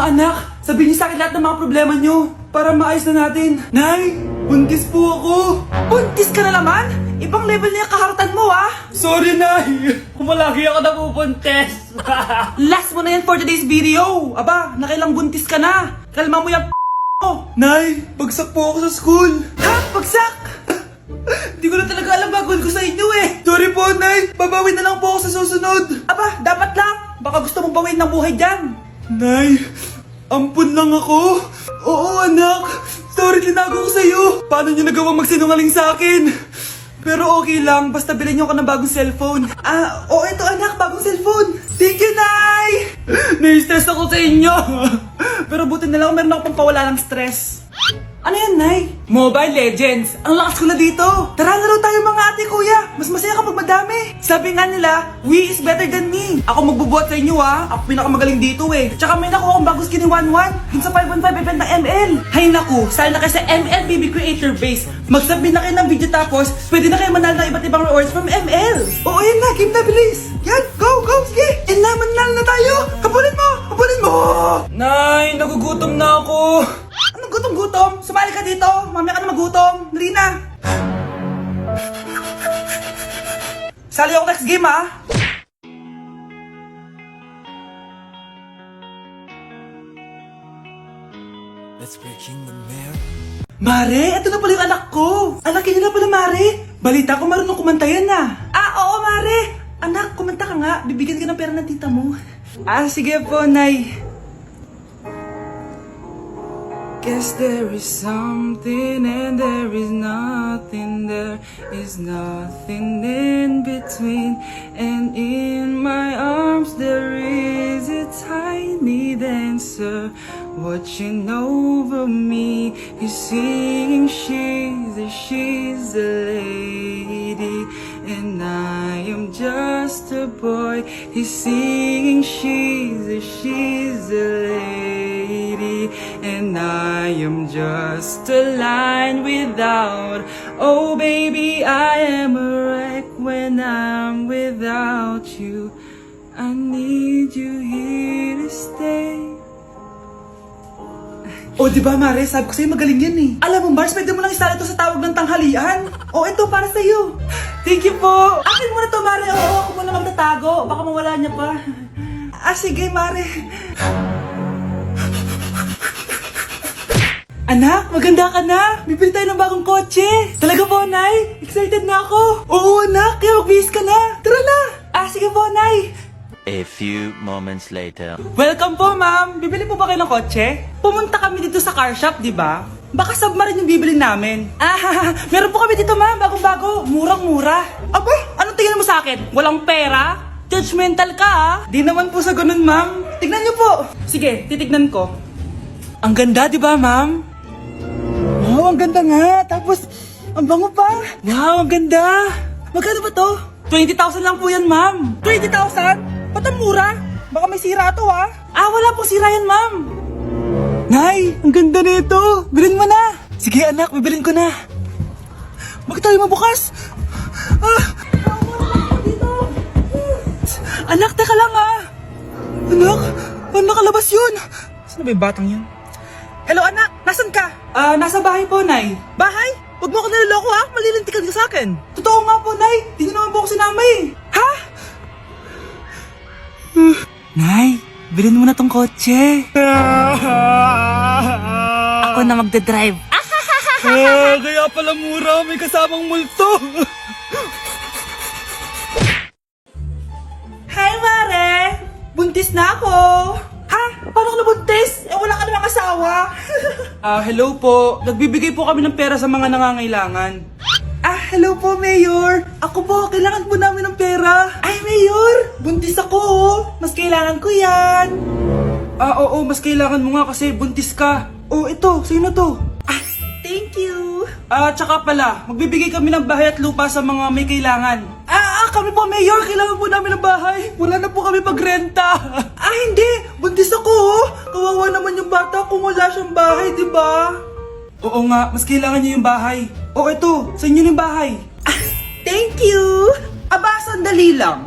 anak, sabihin niyo sa akin lahat ng mga problema niyo para maayos na natin. Nay, buntis po ako. Buntis ka na naman? Ibang level na yung kaharatan mo, ah. Sorry, Nay. Kumalagi ako nabubuntis. Last mo na yan for today's video. Aba, nakailang buntis ka na. Kalma mo yung mo. Nay, bagsak po ako sa school. Ha? Bagsak? Hindi ko na talaga alam bagol ko sa inyo eh. Sorry po, Nay. Babawi na lang po ako sa susunod. Aba, dapat lang. Baka gusto mong bawiin ng buhay dyan. Nay, ampun lang ako. Oo, anak. Sorry, tinago ko sa'yo. Paano niyo nagawang magsinungaling sa akin? Pero okay lang, basta bilhin niyo ako ng bagong cellphone. Oo, ito anak, bagong cellphone. Thank you, Nay! Nai-stress ako sa inyo. Pero buti na lang, meron ako pampawala ng stress. Ano yan, Nay? Mobile Legends. Ang lakas ko na dito. Tara, laro tayo mga ate, kuya. Mas masaya kapag madami. Sabi nga nila, we is better than me. Ako magbubuhat sa inyo, ha. Ako pinakamagaling dito, eh. Tsaka may nakuha akong bagong skin ni 1-1. Dun sa 515 event ng ML. Hay naku, sali na kayo sa ML BB Creator Base. Mag-submit na kayo ng video tapos, pwede na kayo manalo ng iba't ibang rewards from ML. Oo, yan na. Game na, bilis. Yan, go, go, sige. And naman na tayo. Habulin mo, habulin mo. Nay, nagugutom na ako. Anong gutom-gutom? Sumali ka dito. Mamaya ka na magutom. Dali na. Sali ako next game, ha? Let's breaking the mirror. Mare, ito na pala yung anak ko. Anak niyo na pala, Mare. Balita ko marunong kumanta yan, oo, Mare. Anak, kumanta ka nga. Bibigyan ka ng pera ng tita mo. Sige po, Nay. Guess there is something and there is nothing. There is nothing in between. And in my arms there is a tiny dancer watching over me. He's singing, she's a lady, and I am just a boy. He's singing, she's a lady, and I am just a line without. Oh baby, I am a wreck when I'm without you. I need you here to stay. Oh, di ba, Mare? Sabi ko sa'yo magaling yan eh. Alam mo, Mars, pwede mo lang isala ito sa tawag ng tanghalian. Ito para sa'yo. Thank you po. Akin mo na to, Mare. Ako muna magtatago. Baka mawala niya pa. Sige, Mare. Anak, maganda ka na. Bibili tayo ng bagong kotse. Talaga po, Nay? Excited na ako. Oo, anak. Kaya magbihis ka na. Tara na. Sige po, Nay. A few moments later. Welcome po, ma'am. Bibili po ba kayo ng kotse? Pumunta kami dito sa car shop, di ba? Baka submarine yung bibili namin. Meron po kami dito, ma'am. Bagong-bago. Murang-mura. Aba, anong tingin mo sa akin? Walang pera? Judgmental ka, ah. Di naman po sa ganun, ma'am. Tignan niyo po. Sige, titignan ko. Ang ganda, di ba, ma'am? Wow, ang ganda nga. Tapos, ang bango pa. Wow, ang ganda. Magkano ba to? 20,000 lang po yan, ma'am. 20,000? Ba't ang mura? Baka may sira to, ha? Wala pong sira yan, ma'am. Nay, ang ganda nito. Bilhin mo na. Sige, anak, bibilin ko na. Bakit tayo mabukas? Anak, teka lang, ha? Anak, paano nakalabas yun? Saan ba yung batang yun? Hello, anak. Nasaan ka? Nasa bahay po, Nay. Bahay? Huwag mo ako niloloko, ha? Malilintikan ka sa akin. Totoo nga po, Nay. Di niyo naman po ako sinama, eh. Ha? Nay, bilhin mo na tong kotse. Ako na magdadrive. Kaya pala mura, may kasamang multo. Hi, Mare! Buntis na ako. Ha? Paano ka nabuntis? Wala ka namang asawa. Hello po. Nagbibigay po kami ng pera sa mga nangangailangan. Hello po, Mayor. Ako po, kailangan po namin ng pera. Ay, Mayor, buntis ako, oh. Mas kailangan ko yan. Oo, mas kailangan mo nga kasi buntis ka. Ito, sa'yo na to. Thank you. Tsaka pala, magbibigay kami ng bahay at lupa sa mga may kailangan. Kami po, Mayor, kailangan po namin ng bahay. Wala na po kami magrenta. Hindi, buntis ako, oh. Kawawa naman yung bata kung wala siyang bahay, di ba? Oo nga, mas kailangan niyo yung bahay. Ito, sa inyo yung bahay. Thank you. Sandali lang.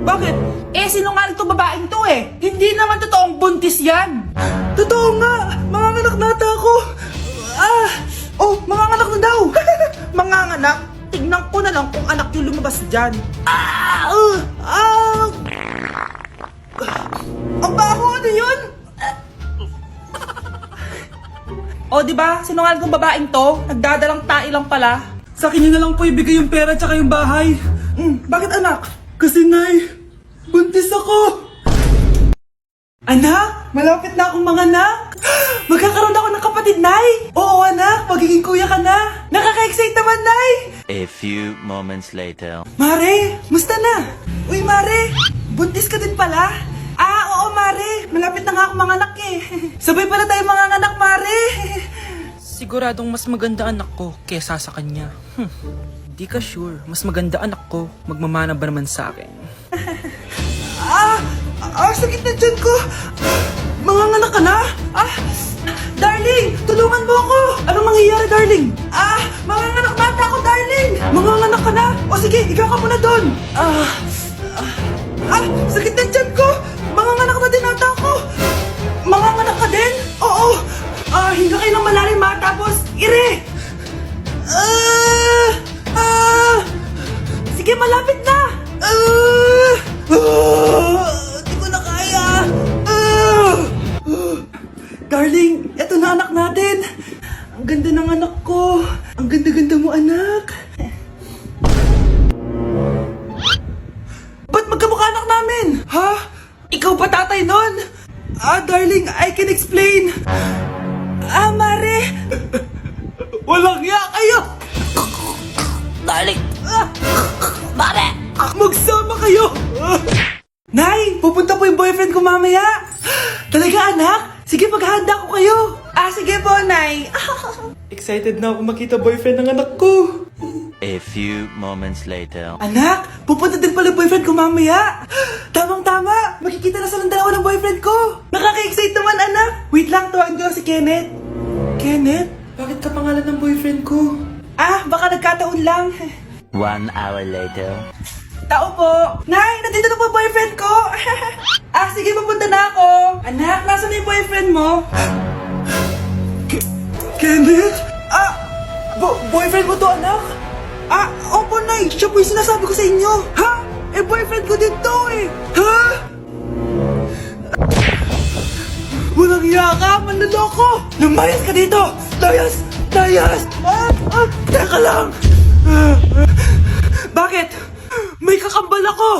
Bakit? Sinungaling tong babaeng to eh. Hindi naman totoong buntis yan. Totoo nga! Manganganak nata ako! Oh, manganganak na daw! Manganganak? Tignan ko na lang kung anak yung lumabas dyan. Ang baho, ano yun? O, di ba? Sinungaling kong babaeng to, nagdadalang tae lang pala. Sa akin nyo na lang po ibigay yung pera tsaka yung bahay. Bakit anak? Kasi nay, buntis ako. Anak, malapit na akong manganak. Magkakaroon ako ng kapatid, nay. Oo, anak, magiging kuya ka na. Nakaka-excite naman, nay. A few moments later. Mare, musta na? Uy, Mare, buntis ka din pala? Oo, Mare, malapit na nga ako manganak eh. Sabay pala tayo manganganak, Mare. Siguradong mas maganda anak ko kesa sa kanya. Di ka sure. Mas maganda anak ko. Magmamana ba naman sa akin? Sakit na dyan ko. Manganganak ka na? Darling, tulungan mo ako. Anong mangyayari, darling? Manganganak mata ako, darling. Manganganak ka na? O sige, ikaw ka muna doon. Sakit na dyan ko. Manganganak na din ata ako. Manganganak ka din? Oo. Hinga kayo ng malalim ha, tapos ire. Sige, malapit na. Di ko na kaya. Darling, eto na anak natin. Ang ganda ng anak ko. Ang ganda-ganda mo, anak. Ba't magkamukha anak namin? Ha? Ikaw ba tatay nun? Darling, I can explain. Mare. Walang ya kayo. Darling! Mare! Magsama kayo. Nay, pupunta po yung boyfriend ko mamaya. Talaga, anak? Sige, maghahanda ko kayo. Sige po, Nay. Excited na ako makita boyfriend ng anak ko. A few moments later. Anak, pupunta din pala boyfriend ko mamaya. Tamang-tama, makikita na silang dalawa ng boyfriend ko. Nakaka-excite naman, anak. Wait lang, tawagin ko si Kenneth. Kenneth? Bakit ka pangalan ng boyfriend ko? Baka nagkataon lang. 1 hour later. Tao po. Nay, nandito na po boyfriend ko. Sige, papunta na ako. Anak, nasa na yung boyfriend mo? Kenneth? Boyfriend mo to, anak? Opo, Nay. Siya po yung sinasabi ko sa inyo. Ha? Boyfriend ko din to eh. Ha? Walang hiya ka, manloloko. Lumayas ka dito. Layas! Layas! Teka lang. Bakit? May kakambal ako.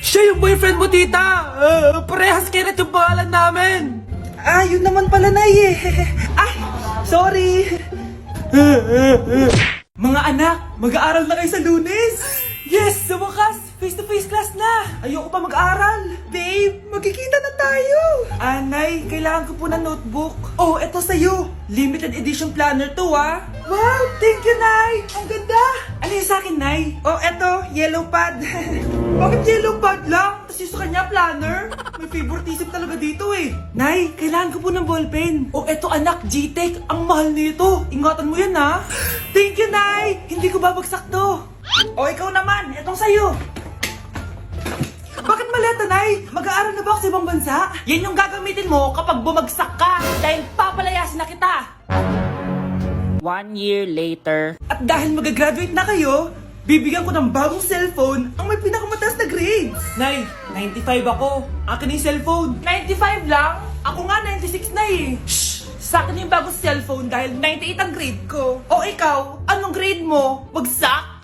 Siya yung boyfriend mo, tita. Parehas Kenneth yung pangalan namin. Yun naman pala, Nay eh. Sorry. Mga anak, mag-aaral na kayo sa Lunes. Yes, sa wakas, face-to-face class na. Ayoko pa mag-aaral. Babe, magkikita na tayo. Nay, kailangan ko po ng notebook. Eto sa'yo. Limited edition planner to, Wow, thank you, Nay. Ang ganda. Ano yung sa'kin, Nay? Eto, yellow pad. Bakit yellow pad lang? Tapos yung sa kanya, planner? May favoritism talaga dito eh. Nay, kailangan ko po ng ballpen. Eto anak, G-Tech. Ang mahal nito. Ingatan mo yan, ha? Thank you, Nay. Hindi ko babagsak to. Ikaw naman. Etong sa'yo. Bakit maleta, Nay? Mag-aaral na ba ako sa ibang bansa? Yan yung gagamitin mo kapag bumagsak ka. Dahil papalayasin na kita. 1 year later. At dahil mag-graduate na kayo, bibigyan ko ng bagong cellphone ang may pinakamataas na grades. Nay, 95 ako. Akin yung cellphone. 95 lang? Ako nga 96 na eh. Shh! Sa akin yung bagong cellphone dahil 98 ang grade ko. Ikaw, anong grade mo? Bagsak?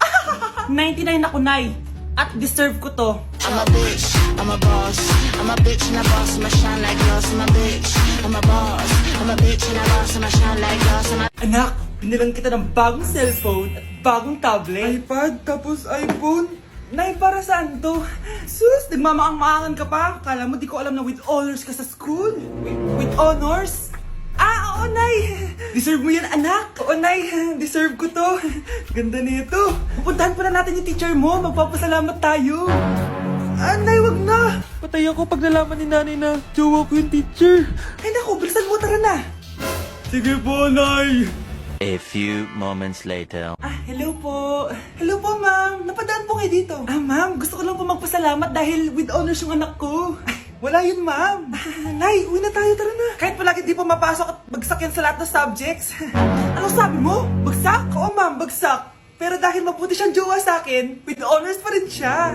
99 ako, Nay. At deserve ko to. I'm a bitch, I'm a boss. I'm a bitch and a boss, I'ma shine like glass. I'm a bitch, I'm a boss. I'm a bitch and a boss, I'ma shine like glass. Anak, binilang kita ng bagong cellphone at bagong tablet. iPad, tapos iPhone. Nay, para saan to? Sus, nagmamaang-maangan ka pa? Kala mo di ko alam na with honors ka sa school? With honors? Oo, Nay. Deserve mo yan, anak. Oo, Nay. Deserve ko to. Ganda nito. Pupuntahan pa na natin yung teacher mo. Magpapasalamat tayo. Nay, wag na. Patay ako pag nalaman ni nanay na jowa ko yung teacher. Ay, naku, bilisan mo. Tara na. Sige po, Nay. A few moments later. Hello po. Hello po, ma'am. Napadaan po kayo dito. Ma'am, gusto ko lang po magpasalamat dahil with honors yung anak ko. Wala yun, ma'am. Nay, uwi na tayo, tara na. Kahit palagi di pa mapasok at bagsak yan sa lahat ng subjects. Anong sabi mo? Bagsak? Oo, ma'am, bagsak. Pero dahil mabuti siyang jowa sa akin, with honors pa rin siya.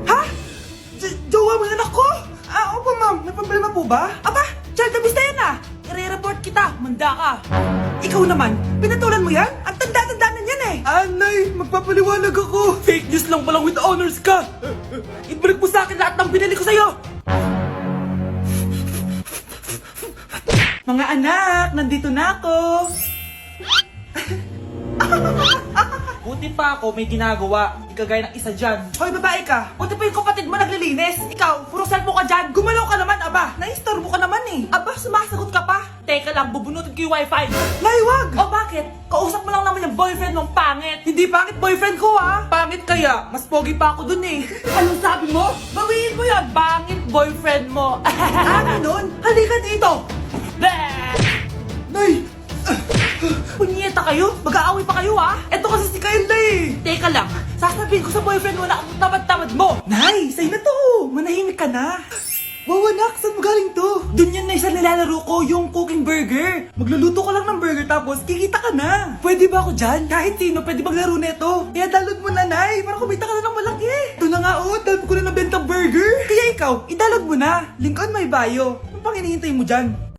Ha? Jowa mo yan ako? Opo, ma'am. May problema po ba? Aba, child abuse na yan ah. I-report kita, manda ka. Ikaw naman, pinatulan mo yan? Ang tanda-tanda na yan eh. Anay, magpapaliwanag ako. Fake news lang palang with honors ka. Ibalik mo sa akin lahat ng binili ko sa'yo. Mga anak, nandito na ako. Buti pa ako may ginagawa. Di kagaya ng isa dyan. Hoy, babae ka. Buti pa yung kapatid mo naglilinis. Ikaw, puro cellphone ka dyan. Gumalaw ka naman, aba. Naistorbo ka naman eh. Aba, sumasagot ka pa. Teka lang, bubunutin ko yung wifi. Nay, wag. O bakit? Kausap mo lang naman yung boyfriend mong pangit. Hindi pangit boyfriend ko ah. Pangit kaya? Mas pogi pa ako dun eh. Anong sabi mo? Bawiin mo yun. Pangit boyfriend mo. Ganun? Halika dito. Nay, Punyeta kayo? Mag-aaway pa kayo ah? eto kasi si Kyle na eh. Teka lang, sasabihin ko sa boyfriend mo na ang tamad-tamad mo. Nay, sa'yo na to. Manahimik ka na. Wow, anak, saan mo galing to? Dun yan na isa nilalaro ko, yung cooking burger. Magluluto ka lang ng burger tapos kikita ka na. Pwede ba ako dyan? Kahit sino, pwede maglaro nito. Kaya download mo na, Nay, para kumita ka na ng malaki. Ito na nga, oh, dami ko na nabenta burger. Kaya ikaw, i-download mo na. Link on my bio. Ano pang hinihintay mo dyan?